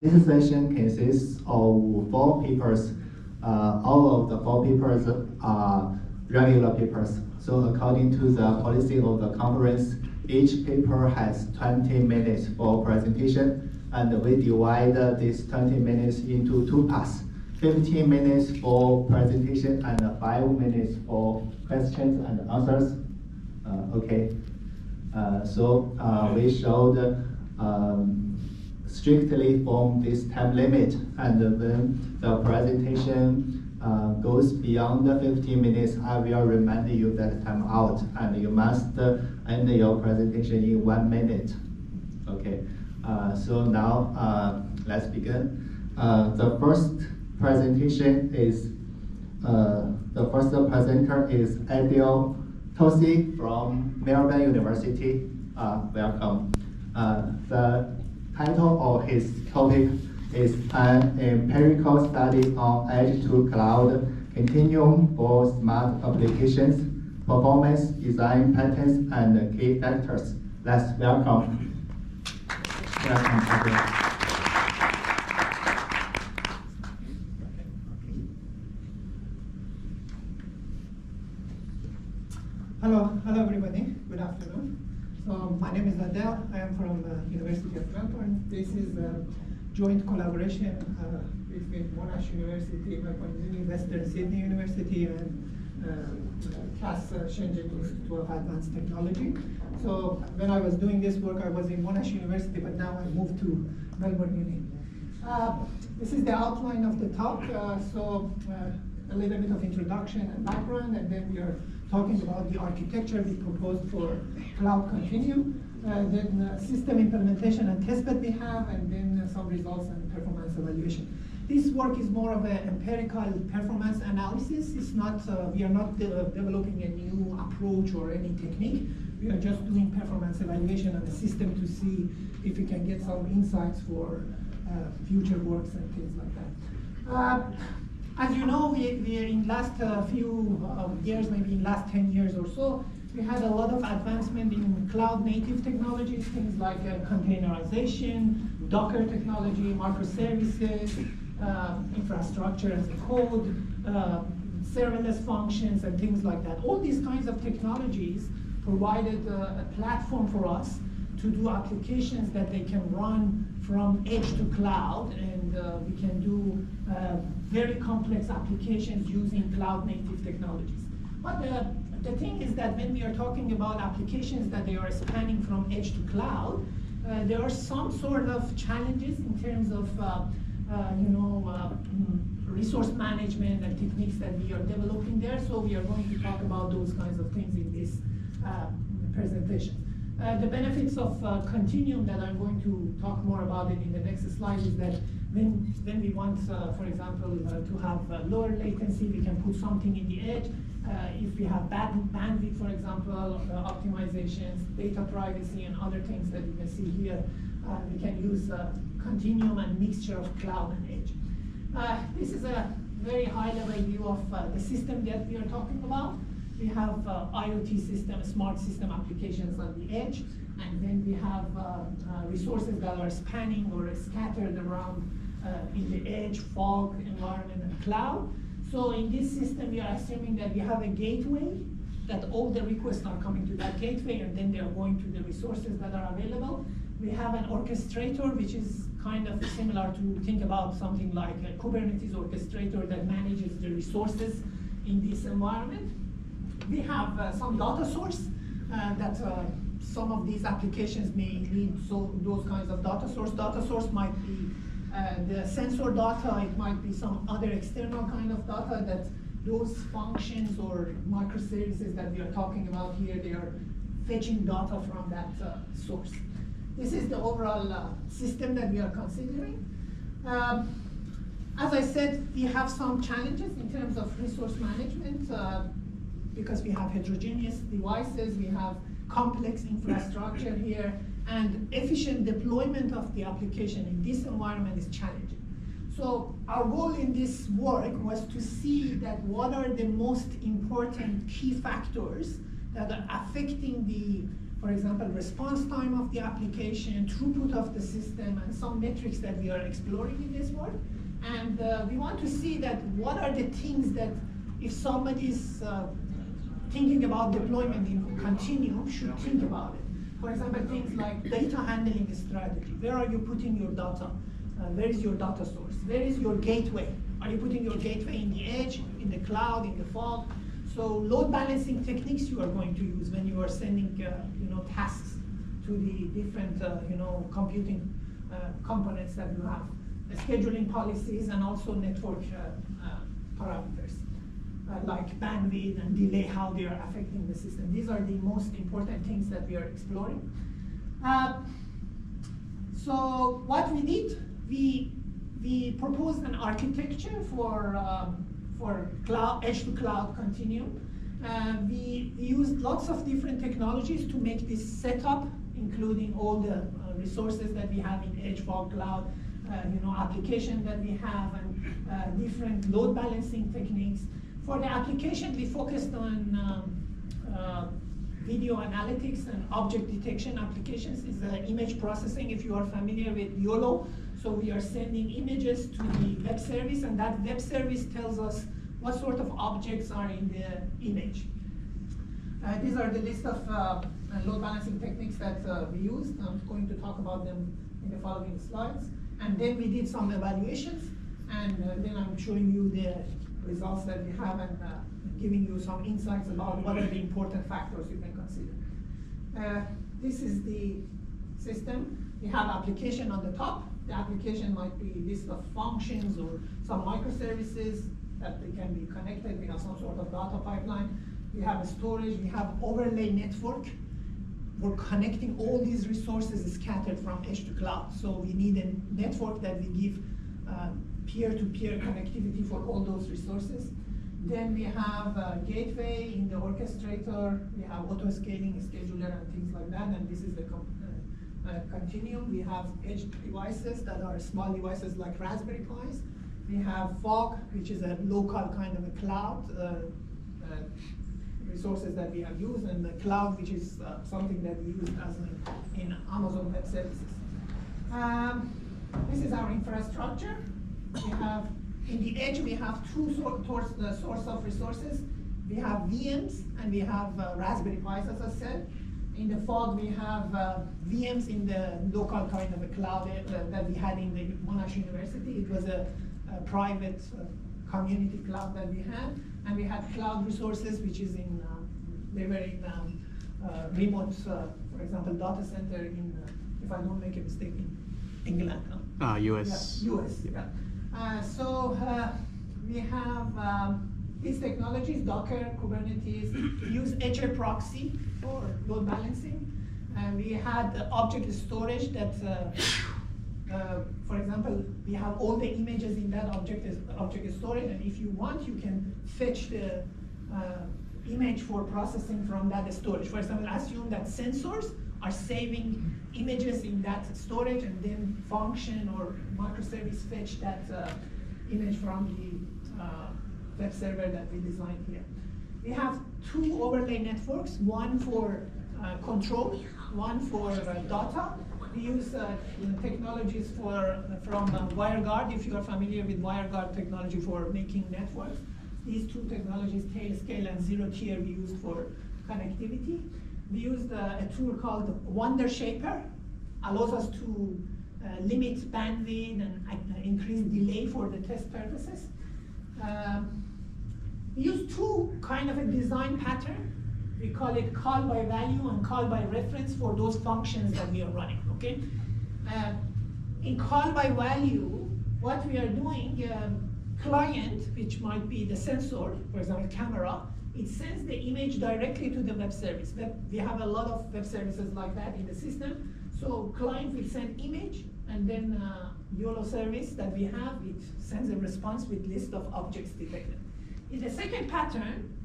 This session consists of 4 papers. All of the 4 papers are regular papers. So according to the policy of the conference, each paper has 20 minutes for presentation, and we divide this 20 minutes into 2 parts. 15 minutes for presentation and 5 minutes for questions and answers. We showed strictly from this time limit, and when the presentation goes beyond the 15 minutes, I will remind you that time out, and you must end your presentation in 1 minute. Okay, so now let's begin. The first presentation is, the first presenter is Adel Toosi from Melbourne University. Welcome. The title of his topic is an empirical study on edge to cloud continuum for smart applications, performance, design patterns, and key factors. Let's welcome. Hello everybody, good afternoon. So my name is Adel, I am from University of Melbourne. This is a joint collaboration between Monash University, Western Sydney University, and Shenzhen Institute of Advanced Technology. So when I was doing this work, I was in Monash University, but now I moved to Melbourne Uni. This is the outline of the talk. A little bit of introduction and background, and then we are talking about the architecture we proposed for Cloud Continuum, then system implementation and testbed we have, and then some results and performance evaluation. This work is more of an empirical performance analysis. It's not, we are not developing a new approach or any technique. We are just doing performance evaluation on the system to see if we can get some insights for future works and things like that. As you know, we are in last few years, maybe in last 10 years or so, we had a lot of advancement in cloud native technologies, things like containerization, Docker technology, microservices, infrastructure as a code, serverless functions, and things like that. All these kinds of technologies provided a platform for us to do applications that they can run from edge to cloud, and we can do very complex applications using cloud native technologies. But the thing is that when we are talking about applications that they are spanning from edge to cloud, there are some sort of challenges in terms of resource management and techniques that we are developing there. So we are going to talk about those kinds of things in this presentation. The benefits of Continuum that I'm going to talk more about it in the next slide is that when we want, for example, to have lower latency, we can put something in the edge. If we have bad bandwidth, for example, optimizations, data privacy, and other things that you can see here, we can use Continuum and mixture of cloud and edge. This is a very high-level view of the system that we are talking about. We have IoT system, smart system applications on the edge, and then we have resources that are spanning or scattered around in the edge, fog, environment, and cloud. So in this system, we are assuming that we have a gateway, that all the requests are coming to that gateway, and then they are going to the resources that are available. We have an orchestrator, which is kind of similar to think about something like a Kubernetes orchestrator that manages the resources in this environment. We have some data source that some of these applications may need, so those kinds of data source. Data source might be the sensor data, it might be some other external kind of data that those functions or microservices that we are talking about here, they are fetching data from that source. This is the overall system that we are considering. As I said, we have some challenges in terms of resource management. Because we have heterogeneous devices, we have complex infrastructure here, and efficient deployment of the application in this environment is challenging. So our goal in this work was to see that what are the most important key factors that are affecting the for example, response time of the application, throughput of the system, and some metrics that we are exploring in this work. And we want to see that what are the things that if somebody's thinking about deployment in Continuum should think about it. For example, things like data handling strategy. Where are you putting your data? Where is your data source? Where is your gateway? Are you putting your gateway in the edge, in the cloud, in the fog? So load balancing techniques you are going to use when you are sending tasks to the different computing components that you have. Scheduling policies and also network parameters like bandwidth and delay, how they are affecting the system. These are the most important things that we are exploring. So what we did, we proposed an architecture for cloud, edge to cloud continuum. We used lots of different technologies to make this setup, including all the resources that we have in edge, fog, cloud, application that we have, and different load balancing techniques. For the application, we focused on video analytics and object detection applications. Is image processing, if you are familiar with YOLO. So we are sending images to the web service, and that web service tells us what sort of objects are in the image. These are the list of load balancing techniques that we used. I'm going to talk about them in the following slides. And then we did some evaluations, and then I'm showing you the results that we have and giving you some insights about what are the important factors you can consider. This is the system. We have application on the top. The application might be a list of functions or some microservices that they can be connected. We have some sort of data pipeline. We have a storage. We have overlay network. We're connecting all these resources scattered from edge to cloud. So we need a network that we give peer-to-peer connectivity for all those resources. Then we have a gateway in the orchestrator. We have auto-scaling, scheduler, and things like that. And this is the Continuum. We have edge devices that are small devices like Raspberry Pis. We have fog, which is a local kind of a cloud resources that we have used, and the cloud, which is something that we use as in Amazon Web Services. This is our infrastructure. We have, in the edge, we have two towards the source of resources. We have VMs, and we have Raspberry Pis, as I said. In the fog, we have VMs in the local kind of a cloud that we had in the Monash University. It was a private community cloud that we had. And we had cloud resources, which is in, they were in remote, for example, data center in, if I don't make a mistake, in England. US. Yeah, US, yeah. So we have these technologies, Docker, Kubernetes, use Edge proxy for load balancing. And we had the object storage that, for example, we have all the images in that object storage, and if you want, you can fetch the image for processing from that storage. For example, assume that sensors are saving images in that storage, and then function or microservice fetch that image from the web server that we designed here. We have two overlay networks, one for control, one for data. We use technologies from WireGuard, if you are familiar with WireGuard technology for making networks. These two technologies, Tailscale and Zero Tier, we used for connectivity. We used a tool called Wondershaper, allows us to limit bandwidth and increase delay for the test purposes. We use two kind of a design pattern. We call it call by value and call by reference for those functions that we are running, okay? In call by value, what we are doing, client, which might be the sensor, for example, camera, it sends the image directly to the web service. We have a lot of web services like that in the system. So client will send image, and then YOLO service that we have, it sends a response with list of objects detected. In the second pattern,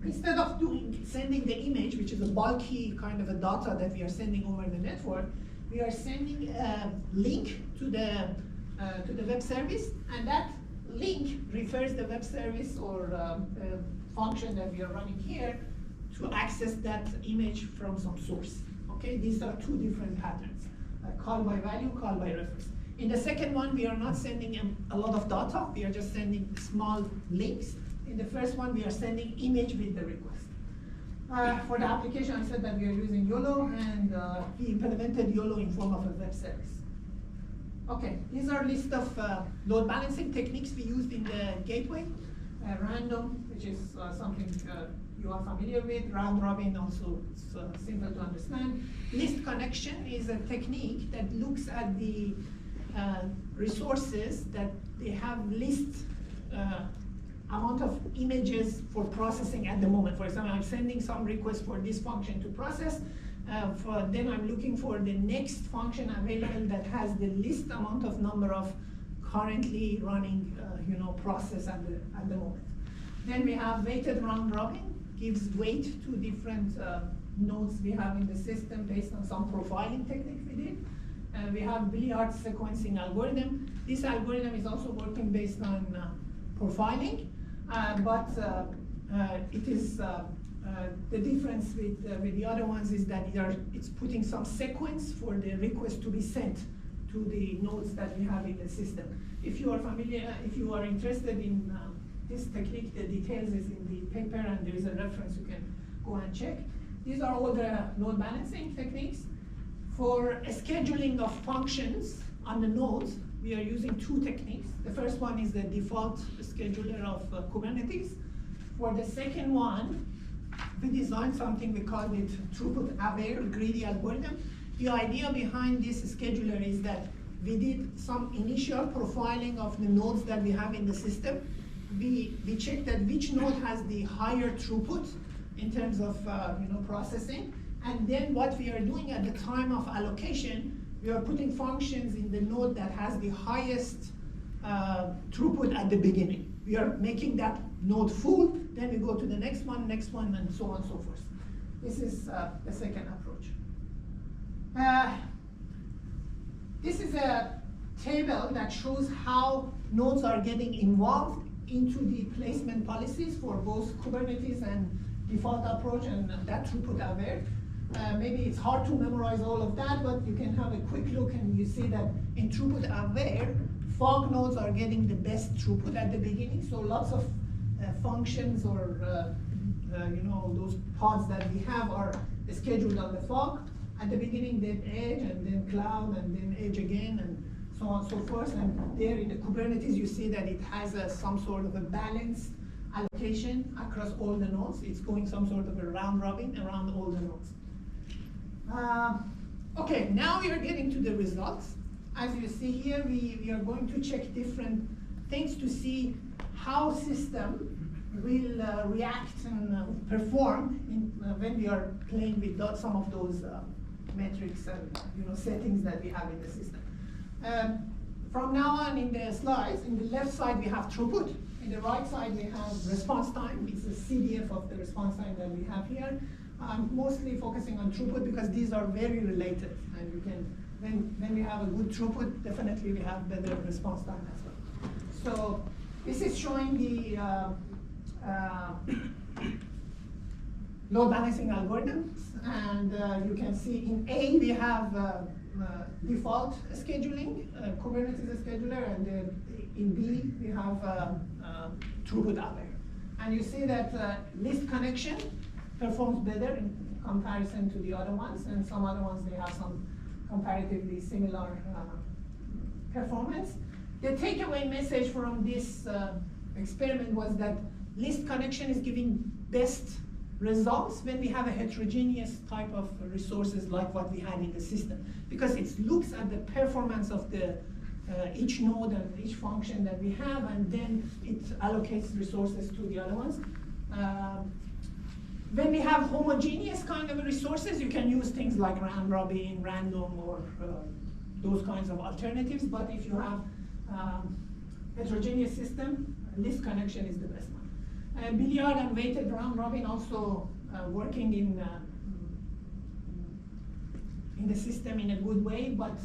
instead of sending the image, which is a bulky kind of a data that we are sending over the network, we are sending a link to the web service, and that link refers the web service or the function that we are running here to access that image from some source. Okay, these are two different patterns, call by value, call by reference. In the second one, we are not sending a lot of data, we are just sending small links. In the first one, we are sending image with the request. For the application, I said that we are using YOLO, and we implemented YOLO in form of a web service. Okay, these are a list of load balancing techniques we used in the gateway. Random, which is something you are familiar with. Round robin, also simple to understand. List connection is a technique that looks at the resources that they have list amount of images for processing at the moment. For example, I'm sending some request for this function to process. Then I'm looking for the next function available that has the least amount of number of currently running process at the moment. Then we have weighted round robin, gives weight to different nodes we have in the system based on some profiling technique we did. We have billiard sequencing algorithm. This algorithm is also working based on profiling, but it is the difference with the other ones is that it's putting some sequence for the request to be sent to the nodes that we have in the system. If you are familiar, if you are interested in this technique, the details is in the paper, and there is a reference you can go and check. These are all the load balancing techniques. For scheduling of functions on the nodes, we are using two techniques. The first one is the default scheduler of Kubernetes. For the second one, we designed something, we called it throughput aware greedy algorithm. The idea behind this scheduler is that we did some initial profiling of the nodes that we have in the system. We checked that which node has the higher throughput in terms of processing. And then what we are doing at the time of allocation, we are putting functions in the node that has the highest throughput at the beginning. We are making that node full, then we go to the next one, and so on and so forth. This is the second approach. This is a table that shows how nodes are getting involved into the placement policies for both Kubernetes and default approach and that throughput aware. Maybe it's hard to memorize all of that, but you can have a quick look and you see that in throughput aware, fog nodes are getting the best throughput at the beginning. So lots of functions or those pods that we have are scheduled on the fog. At the beginning, then edge, and then cloud, and then edge again, and so on and so forth. And there in the Kubernetes, you see that it has some sort of a balanced allocation across all the nodes. It's going some sort of a round robin around all the nodes. Okay, now we are getting to the results. As you see here, we are going to check different things to see how system will react and perform when we are playing with some of those metrics and settings that we have in the system. From now on in the slides, in the left side we have throughput. In the right side we have response time. It's a CDF of the response time that we have here. I'm mostly focusing on throughput because these are very related, and you can, when we have a good throughput, definitely we have better response time as well. So this is showing the load balancing algorithms, and you can see in A we have default scheduling, Kubernetes scheduler, and then in B we have throughput aware. And you see that list connection performs better in comparison to the other ones, and some other ones they have some comparatively similar performance. The takeaway message from this experiment was that list connection is giving best results when we have a heterogeneous type of resources like what we had in the system, because it looks at the performance of the each node and each function that we have, and then it allocates resources to the other ones. When we have homogeneous kind of resources, you can use things like round robin, random, or those kinds of alternatives. But if you have heterogeneous system, list connection is the best one. Billiard and weighted round robin also working in the system in a good way, but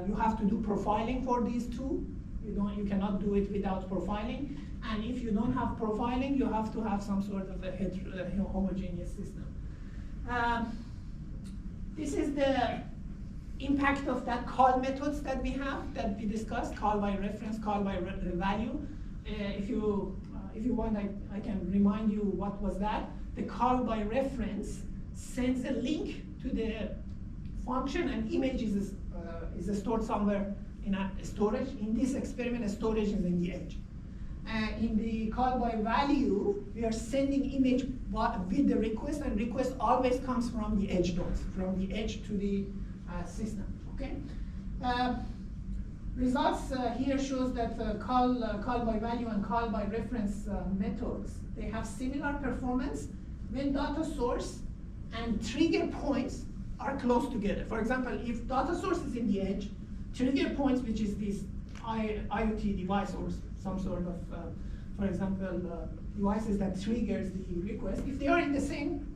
you have to do profiling for these two. You cannot do it without profiling. And if you don't have profiling, you have to have some sort of a homogeneous system. This is the impact of that call methods that we have, that we discussed, call by reference, call by value. If you want, I can remind you what was that. The call by reference sends a link to the function, and image is stored somewhere in a storage. In this experiment, storage is in the edge. In the call by value, we are sending image with the request, and request always comes from the edge nodes, from the edge to the system. Okay. Results here shows that call by value and call by reference methods, they have similar performance when data source and trigger points are close together. For example, if data source is in the edge, trigger points, which is this IoT device or some sort of, for example, devices that triggers the request, if they are in the same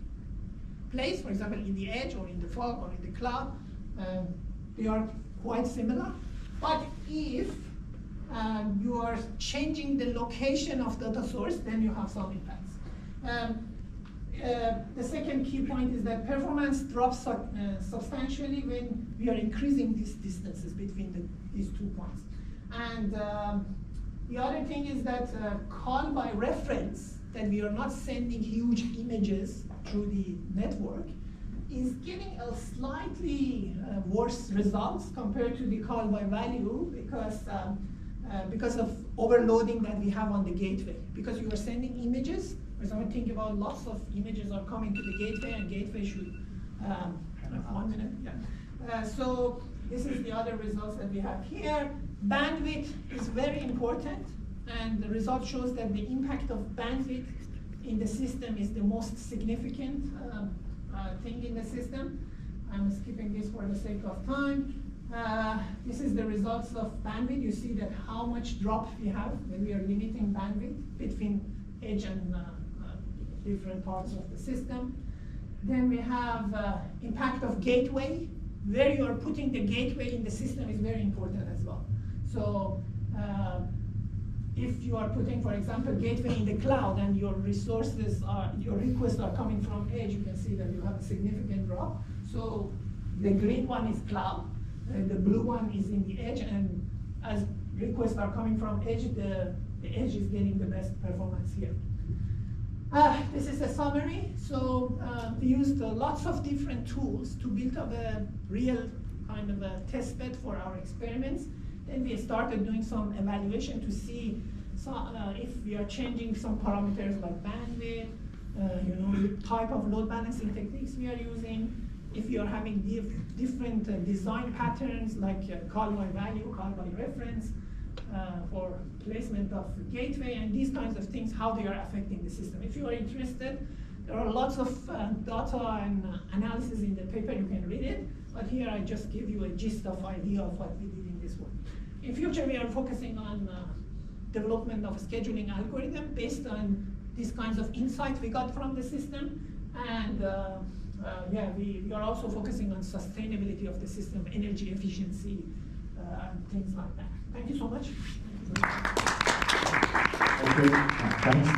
place, for example, in the edge or in the fog or in the cloud, they are quite similar. But if you are changing the location of data source, then you have some impacts. The second key point is that performance drops substantially when we are increasing these distances between these 2 points. And the other thing is that call by reference, that we are not sending huge images through the network, is giving a slightly worse results compared to the call by value because of overloading that we have on the gateway. Because you are sending images, for example, think about lots of images are coming to the gateway, and gateway should, 1 minute, yeah. So this is the other results that we have here. Bandwidth is very important, and the result shows that the impact of bandwidth in the system is the most significant thing in the system. I'm skipping this for the sake of time. This is the results of bandwidth. You see that how much drop we have when we are limiting bandwidth between edge and different parts of the system. Then we have impact of gateway. Where you are putting the gateway in the system is very important as well. So if you are putting, for example, gateway in the cloud and your resources your requests are coming from edge, you can see that you have a significant drop. So the green one is cloud, and the blue one is in the edge, and as requests are coming from edge, the edge is getting the best performance here. This is a summary. So we used lots of different tools to build up a real kind of a test bed for our experiments. Then we started doing some evaluation to see if we are changing some parameters like bandwidth, type of load balancing techniques we are using, if you are having different design patterns like call by value, call by reference, for placement of gateway, and these kinds of things, how they are affecting the system. If you are interested, there are lots of data and analysis in the paper, you can read it, but here I just give you a gist of idea of what we did in this one. In future, we are focusing on development of scheduling algorithm based on these kinds of insights we got from the system, and we are also focusing on sustainability of the system, energy efficiency, and things like that. Thank you so much. Okay, thanks,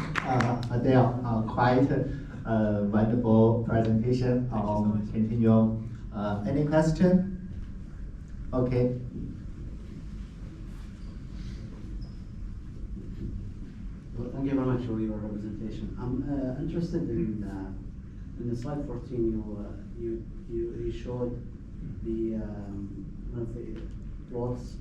Adel. Quite a wonderful presentation on Continuum. Any question? Okay. Well, thank you very much for your representation. I'm interested in the slide 14. You showed the one of the plots.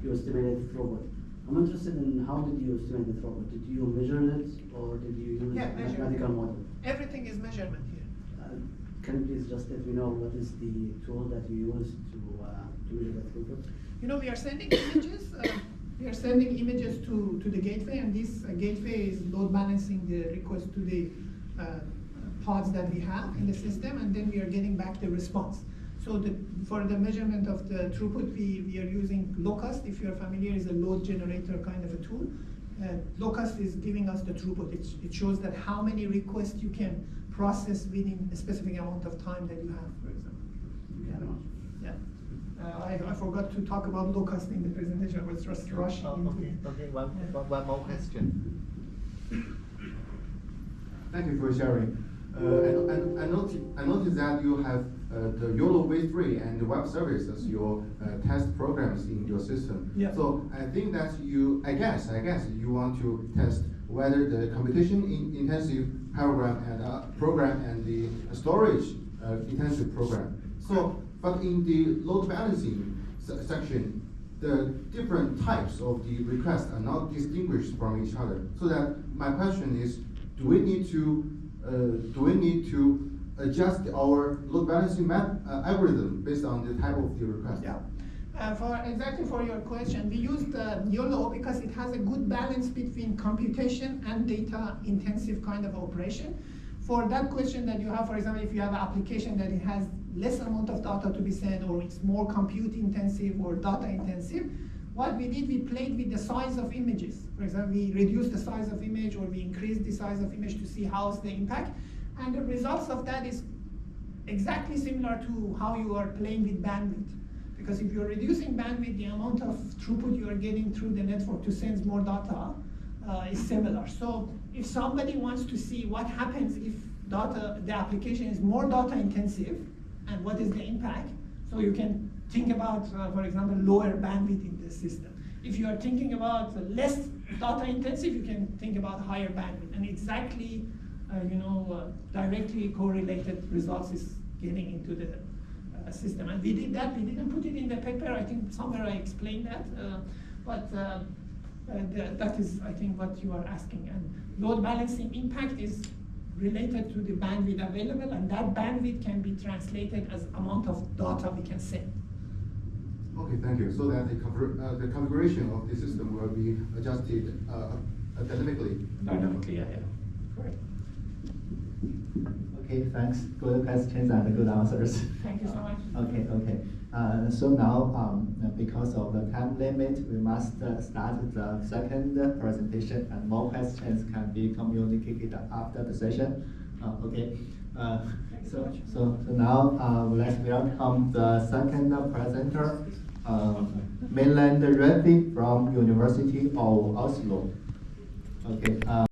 You estimated throughput. I'm interested in how did you estimate the throughput? Did you measure it, or did you use a mathematical model? Everything is measurement here. Can you please just let me know what is the tool that you use to measure the throughput? We are sending images. We are sending images to the gateway, and this gateway is load balancing the request to the pods that we have in the system, and then we are getting back the response. So for the measurement of the throughput, we are using Locust. If you're familiar, is a load generator kind of a tool. Locust is giving us the throughput. It shows that how many requests you can process within a specific amount of time that you have, for example. Yeah. I forgot to talk about Locust in the presentation. I was just rushing into it. Okay. One more question. Thank you for sharing. I noticed that you have the YOLO V3 and the web service as your test programs in your system. Yeah. So I think that I guess you want to test whether the computation intensive program and the storage intensive program. So, but in the load balancing section, the different types of the requests are not distinguished from each other. So that my question is, do we need to adjust our load balancing algorithm based on the type of the request? Yeah. Exactly for your question, we used YOLO because it has a good balance between computation and data intensive kind of operation. For that question that you have, for example, if you have an application that it has less amount of data to be sent, or it's more compute intensive or data intensive, what we did, we played with the size of images. For example, we reduced the size of image, or we increased the size of image to see how's the impact. And the results of that is exactly similar to how you are playing with bandwidth. Because if you're reducing bandwidth, the amount of throughput you are getting through the network to send more data is similar. So if somebody wants to see what happens if the application is more data intensive, and what is the impact, so you can think about, for example, lower bandwidth in the system. If you are thinking about less data intensive, you can think about higher bandwidth. And exactly, directly correlated results is getting into the system. And we did that. We didn't put it in the paper. I think somewhere I explained that. That is, I think, what you are asking. And load balancing impact is related to the bandwidth available, and that bandwidth can be translated as amount of data we can send. Okay, thank you. So that the configuration of the system will be adjusted dynamically. Dynamically, yeah. Correct. Okay, thanks. Good questions and good answers. Thank you so much. Okay. So now, because of the time limit, we must start the second presentation, and more questions can be communicated after the session. Okay. So now let's welcome the second presenter, Mainland Rafi from University of Oslo. Okay.